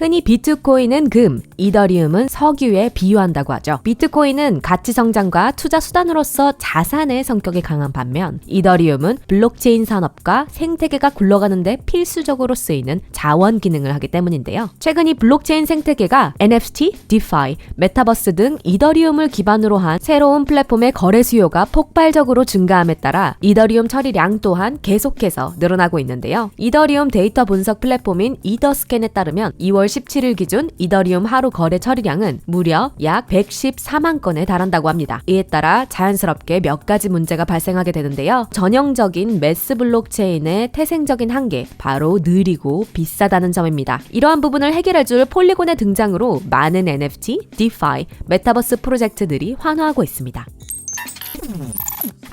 흔히 비트코인은 금, 이더리움은 석유에 비유한다고 하죠. 비트코인은 가치 성장과 투자 수단으로서 자산의 성격이 강한 반면 이더리움은 블록체인 산업과 생태계가 굴러가는데 필수적으로 쓰이는 자원 기능을 하기 때문인데요. 최근 이 블록체인 생태계가 NFT, DeFi, 메타버스 등 이더리움을 기반으로 한 새로운 플랫폼의 거래 수요가 폭발적으로 증가함에 따라 이더리움 처리량 또한 계속해서 늘어나고 있는데요. 이더리움 데이터 분석 플랫폼인 이더스캔에 따르면 2월 17일 기준 이더리움 하루 거래 처리량은 무려 약 114만 건에 달한다고 합니다. 이에 따라 자연스럽게 몇 가지 문제가 발생하게 되는데요. 전형적인 매스 블록체인의 태생적인 한계, 바로 느리고 비싸다는 점입니다. 이러한 부분을 해결해줄 폴리곤의 등장으로 많은 NFT, DeFi, 메타버스 프로젝트들이 환호하고 있습니다.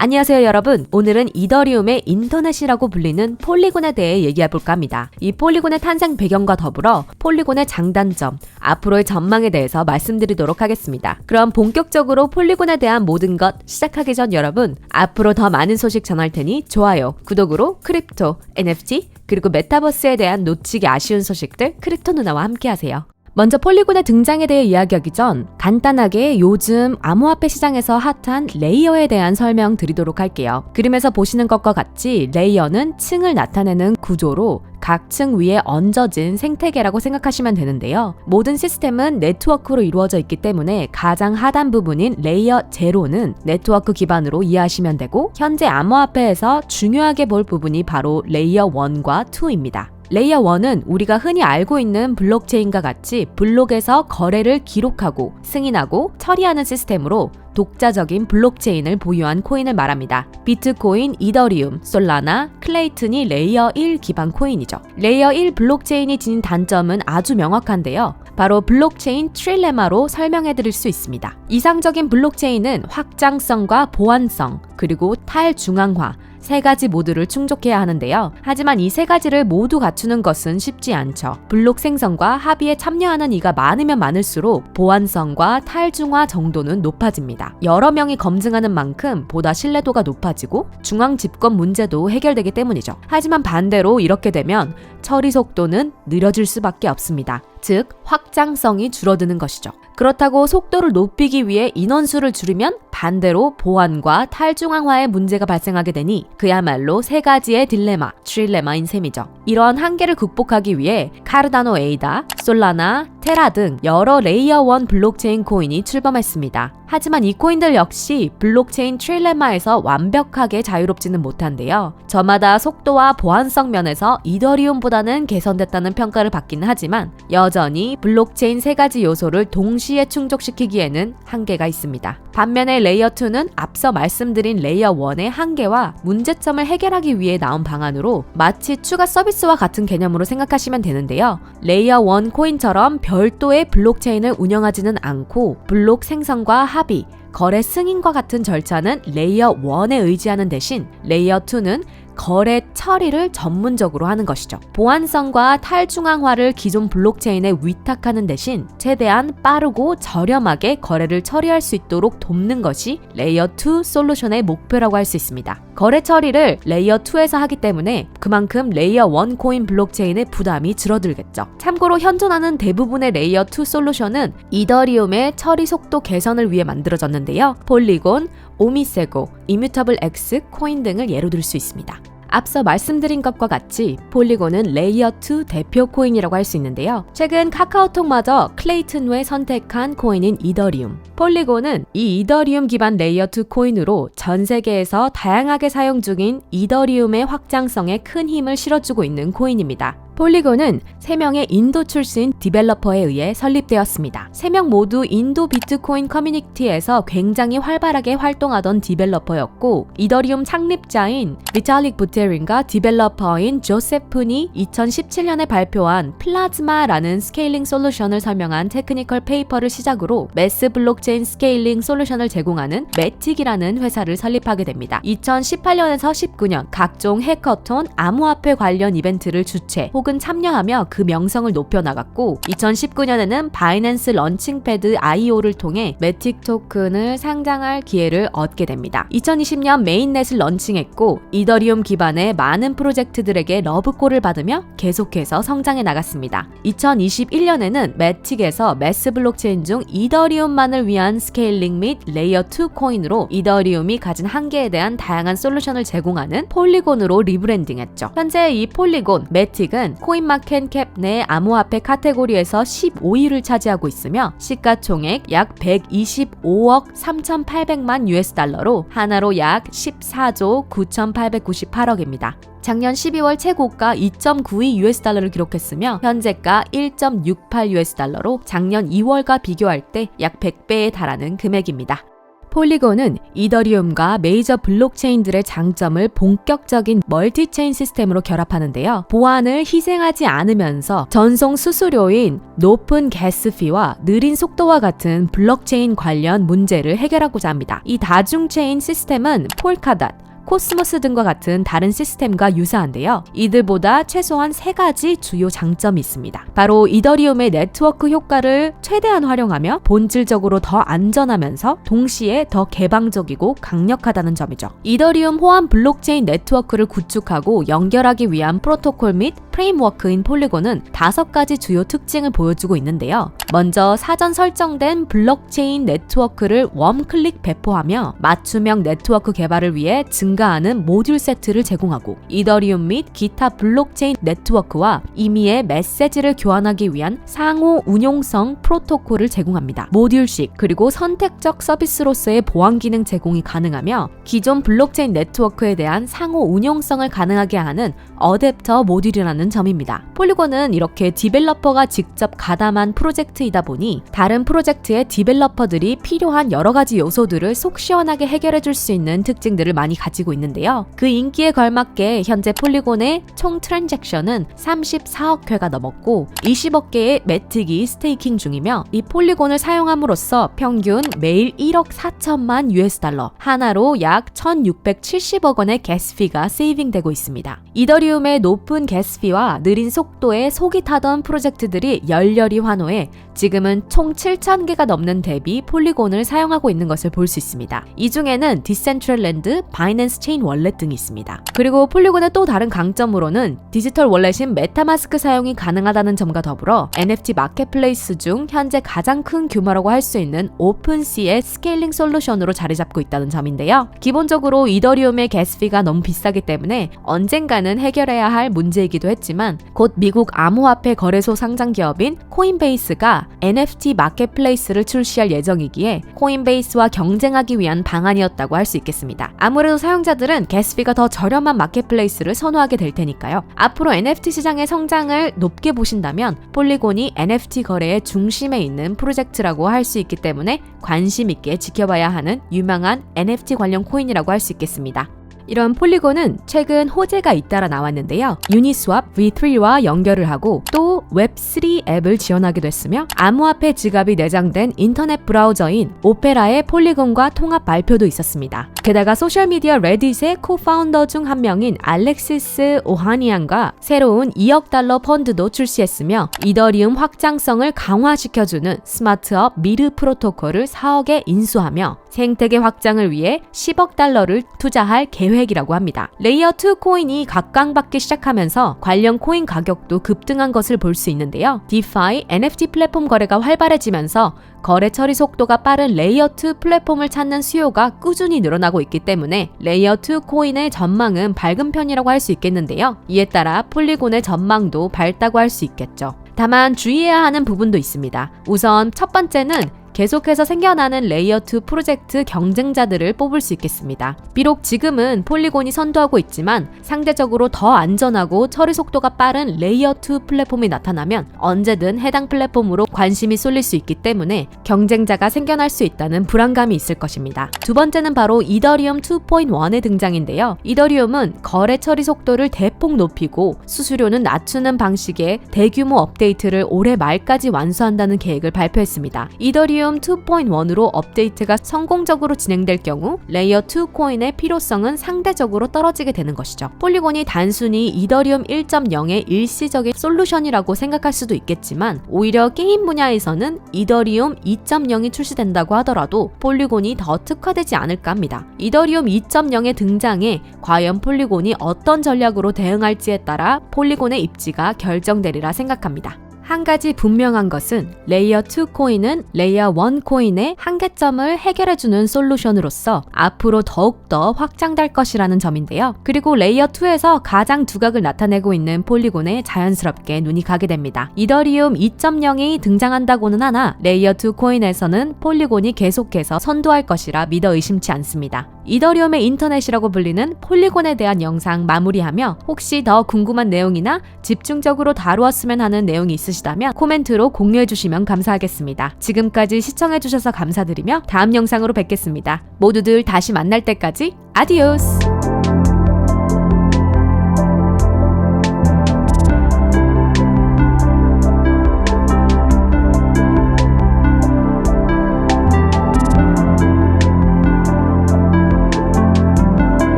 안녕하세요 여러분. 오늘은 이더리움의 인터넷이라고 불리는 폴리곤에 대해 얘기해볼까 합니다. 이 폴리곤의 탄생 배경과 더불어 폴리곤의 장단점, 앞으로의 전망에 대해서 말씀드리도록 하겠습니다. 그럼 본격적으로 폴리곤에 대한 모든 것 시작하기 전 여러분, 앞으로 더 많은 소식 전할 테니 좋아요, 구독으로 크립토, NFT, 그리고 메타버스에 대한 놓치기 아쉬운 소식들 크립토 누나와 함께 하세요. 먼저 폴리곤의 등장에 대해 이야기하기 전 간단하게 요즘 암호화폐 시장에서 핫한 레이어에 대한 설명 드리도록 할게요. 그림에서 보시는 것과 같이 레이어는 층을 나타내는 구조로 각 층 위에 얹어진 생태계라고 생각하시면 되는데요. 모든 시스템은 네트워크로 이루어져 있기 때문에 가장 하단 부분인 레이어 0는 네트워크 기반으로 이해하시면 되고, 현재 암호화폐에서 중요하게 볼 부분이 바로 레이어 1과 2입니다. 레이어 1은 우리가 흔히 알고 있는 블록체인과 같이 블록에서 거래를 기록하고 승인하고 처리하는 시스템으로 독자적인 블록체인을 보유한 코인을 말합니다. 비트코인, 이더리움, 솔라나, 클레이튼이 레이어 1 기반 코인이죠. 레이어 1 블록체인이 지닌 단점은 아주 명확한데요. 바로 블록체인 트릴레마로 설명해 드릴 수 있습니다. 이상적인 블록체인은 확장성과 보안성, 그리고 탈중앙화, 세 가지 모두를 충족해야 하는데요. 하지만 이 세 가지를 모두 갖추는 것은 쉽지 않죠. 블록 생성과 합의에 참여하는 이가 많으면 많을수록 보안성과 탈중화 정도는 높아집니다. 여러 명이 검증하는 만큼 보다 신뢰도가 높아지고 중앙 집권 문제도 해결되기 때문이죠. 하지만 반대로 이렇게 되면 처리 속도는 느려질 수밖에 없습니다. 즉, 확장성이 줄어드는 것이죠. 그렇다고 속도를 높이기 위해 인원수를 줄이면 반대로 보안과 탈중앙화의 문제가 발생하게 되니 그야말로 세 가지의 딜레마, 트릴레마인 셈이죠. 이러한 한계를 극복하기 위해 카르다노 에이다, 솔라나, 테라 등 여러 레이어 1 블록체인 코인이 출범했습니다. 하지만 이 코인들 역시 블록체인 트릴레마에서 완벽하게 자유롭지는 못한데요. 저마다 속도와 보안성 면에서 이더리움보다는 개선됐다는 평가를 받기는 하지만 여전히 블록체인 세 가지 요소를 동시에 충족시키기에는 한계가 있습니다. 반면에 레이어 2는 앞서 말씀드린 레이어 1의 한계와 문제점을 해결하기 위해 나온 방안으로 마치 추가 서비스와 같은 개념으로 생각하시면 되는데요. 레이어 1 코인처럼 별도의 블록체인을 운영하지는 않고 블록 생성과 합의, 거래 승인과 같은 절차는 레이어 1에 의지하는 대신 레이어 2는 거래 처리를 전문적으로 하는 것이죠. 보안성과 탈중앙화를 기존 블록체인에 위탁하는 대신 최대한 빠르고 저렴하게 거래를 처리할 수 있도록 돕는 것이 레이어 2 솔루션의 목표라고 할 수 있습니다. 거래 처리를 레이어 2에서 하기 때문에 그만큼 레이어 1 코인 블록체인의 부담이 줄어들겠죠. 참고로 현존하는 대부분의 레이어 2 솔루션은 이더리움의 처리 속도 개선을 위해 만들어졌는데요. 폴리곤, 오미세고, 이뮤터블 X 코인 등을 예로 들 수 있습니다. 앞서 말씀드린 것과 같이 폴리곤은 레이어 2 대표 코인이라고 할 수 있는데요. 최근 카카오톡마저 클레이튼 외 선택한 코인인 이더리움. 폴리곤은 이 이더리움 기반 레이어 2 코인으로 전 세계에서 다양하게 사용 중인 이더리움의 확장성에 큰 힘을 실어주고 있는 코인입니다. 폴리곤은 3명의 인도 출신 디벨로퍼에 의해 설립되었습니다. 3명 모두 인도 비트코인 커뮤니티에서 굉장히 활발하게 활동하던 디벨로퍼였고, 이더리움 창립자인 비탈릭 부테린과 디벨로퍼인 조세프니 2017년에 발표한 플라즈마라는 스케일링 솔루션을 설명한 테크니컬 페이퍼를 시작으로 매스 블록체인 스케일링 솔루션을 제공하는 매틱이라는 회사를 설립하게 됩니다. 2018년에서 19년 각종 해커톤, 암호화폐 관련 이벤트를 주최 혹은 블록은 참여하며 그 명성을 높여나갔고 2019년에는 바이낸스 런칭패드 IO를 통해 매틱 토큰을 상장할 기회를 얻게 됩니다. 2020년 메인넷을 런칭했고 이더리움 기반의 많은 프로젝트들에게 러브콜을 받으며 계속해서 성장해 나갔습니다. 2021년에는 매틱에서 매스 블록체인 중 이더리움만을 위한 스케일링 및 레이어 2 코인으로 이더리움이 가진 한계에 대한 다양한 솔루션을 제공하는 폴리곤으로 리브랜딩했죠. 현재 이 폴리곤, 매틱은 코인마켓캡 내 암호화폐 카테고리에서 15위를 차지하고 있으며 시가총액 약 125억 3,800만 US달러로 하나로 약 14조 9,898억입니다. 작년 12월 최고가 2.92 US달러를 기록했으며 현재가 1.68 US달러로 작년 2월과 비교할 때 약 100배에 달하는 금액입니다. 폴리곤은 이더리움과 메이저 블록체인들의 장점을 본격적인 멀티체인 시스템으로 결합하는데요. 보안을 희생하지 않으면서 전송 수수료인 높은 가스피와 느린 속도와 같은 블록체인 관련 문제를 해결하고자 합니다. 이 다중체인 시스템은 폴카닷, 코스모스 등과 같은 다른 시스템과 유사한데요. 이들보다 최소한 3가지 주요 장점이 있습니다. 바로 이더리움의 네트워크 효과를 최대한 활용하며 본질적으로 더 안전하면서 동시에 더 개방적이고 강력하다는 점이죠. 이더리움 호환 블록체인 네트워크를 구축하고 연결하기 위한 프로토콜 및 프레임워크인 폴리곤은 5가지 주요 특징을 보여주고 있는데요. 먼저 사전 설정된 블록체인 네트워크를 웜클릭 배포하며 맞춤형 네트워크 개발을 위해 증가하는 모듈 세트를 제공하고 이더리움 및 기타 블록체인 네트워크와 임의의 메시지를 교환하기 위한 상호 운용성 프로토콜을 제공합니다. 모듈식 그리고 선택적 서비스로서의 보안 기능 제공이 가능하며 기존 블록체인 네트워크에 대한 상호 운용성을 가능하게 하는 어댑터 모듈이라는 점입니다. 폴리곤은 이렇게 디벨로퍼가 직접 가담한 프로젝트이다 보니 다른 프로젝트의 디벨로퍼들이 필요한 여러 가지 요소들을 속 시원하게 해결해 줄 수 있는 특징들을 많이 가지고 있는데요. 그 인기에 걸맞게 현재 폴리곤의 총 트랜잭션은 34억 회가 넘었고 20억 개의 매틱이 스테이킹 중이며 이 폴리곤을 사용함으로써 평균 매일 1억 4천만 US달러 하나로 약 1670억 원의 가스피가 세이빙되고 있습니다. 이더리움의 높은 가스피와 느린 속도에 속이 타던 프로젝트들이 열렬히 환호해 지금은 총 7,000개가 넘는 대비 폴리곤을 사용하고 있는 것을 볼 수 있습니다. 이 중에는 디센트럴랜드, 바이낸스 체인 월렛 등이 있습니다. 그리고 폴리곤의 또 다른 강점으로는 디지털 월렛인 메타마스크 사용이 가능하다는 점과 더불어 NFT 마켓플레이스 중 현재 가장 큰 규모라고 할 수 있는 오픈시의 스케일링 솔루션으로 자리 잡고 있다는 점인데요. 기본적으로 이더리움의 가스피가 너무 비싸기 때문에 언젠가는 해결해야 할 문제이기도 했지만 곧 미국 암호화폐 거래소 상장 기업인 코인베이스가 NFT 마켓플레이스를 출시할 예정이기에 코인베이스와 경쟁하기 위한 방안이었다고 할 수 있겠습니다. 아무래도 사용자들은 가스피가 더 저렴한 마켓플레이스를 선호하게 될 테니까요. 앞으로 NFT 시장의 성장을 높게 보신다면 폴리곤이 NFT 거래의 중심에 있는 프로젝트라고 할 수 있기 때문에 관심 있게 지켜봐야 하는 유명한 NFT 관련 코인이라고 할 수 있겠습니다. 이런 폴리곤은 최근 호재가 잇따라 나왔는데요. 유니스왑 V3와 연결을 하고 또 웹3 앱을 지원하기도 했으며 암호화폐 지갑이 내장된 인터넷 브라우저인 오페라의 폴리곤과 통합 발표도 있었습니다. 게다가 소셜미디어 레딧의 코파운더 중 한 명인 알렉시스 오하니안과 새로운 2억 달러 펀드도 출시했으며 이더리움 확장성을 강화시켜주는 스마트업 미르 프로토콜을 4억에 인수하며 생태계 확장을 위해 10억 달러를 투자할 계획이라고 합니다. 레이어 2 코인이 각광받기 시작하면서 관련 코인 가격도 급등한 것을 볼 수 있는데요. 디파이, NFT 플랫폼 거래가 활발해지면서 거래 처리 속도가 빠른 레이어 2 플랫폼을 찾는 수요가 꾸준히 늘어나고 있기 때문에 레이어 2 코인의 전망은 밝은 편이라고 할 수 있겠는데요. 이에 따라 폴리곤의 전망도 밝다고 할 수 있겠죠. 다만 주의해야 하는 부분도 있습니다. 우선 첫 번째는 계속해서 생겨나는 레이어 2 프로젝트 경쟁자들을 뽑을 수 있겠습니다. 비록 지금은 폴리곤이 선도하고 있지만 상대적으로 더 안전하고 처리 속도가 빠른 레이어 2 플랫폼이 나타나면 언제든 해당 플랫폼으로 관심이 쏠릴 수 있기 때문에 경쟁자가 생겨날 수 있다는 불안감이 있을 것입니다. 두 번째는 바로 이더리움 2.1의 등장인데요. 이더리움은 거래 처리 속도를 대폭 높이고 수수료는 낮추는 방식의 대규모 업데이트를 올해 말까지 완수한다는 계획을 발표했습니다. 이더리움 이더리움 2.1으로 업데이트가 성공적으로 진행될 경우 레이어 2 코인의 필요성은 상대적으로 떨어지게 되는 것이죠. 폴리곤이 단순히 이더리움 1.0의 일시적인 솔루션이라고 생각할 수도 있겠지만 오히려 게임 분야에서는 이더리움 2.0이 출시된다고 하더라도 폴리곤이 더 특화되지 않을까 합니다. 이더리움 2.0의 등장에 과연 폴리곤이 어떤 전략으로 대응할지에 따라 폴리곤의 입지가 결정되리라 생각합니다. 한 가지 분명한 것은 레이어 2 코인은 레이어 1 코인의 한계점을 해결해주는 솔루션으로서 앞으로 더욱더 확장될 것이라는 점인데요. 그리고 레이어 2에서 가장 두각을 나타내고 있는 폴리곤에 자연스럽게 눈이 가게 됩니다. 이더리움 2.0이 등장한다고는 하나 레이어 2 코인에서는 폴리곤이 계속해서 선도할 것이라 믿어 의심치 않습니다. 이더리움의 인터넷이라고 불리는 폴리곤에 대한 영상 마무리하며 혹시 더 궁금한 내용이나 집중적으로 다루었으면 하는 내용이 있으시다면 코멘트로 공유해 주시면 감사하겠습니다. 지금까지 시청해 주셔서 감사드리며 다음 영상으로 뵙겠습니다. 모두들 다시 만날 때까지 아디오스!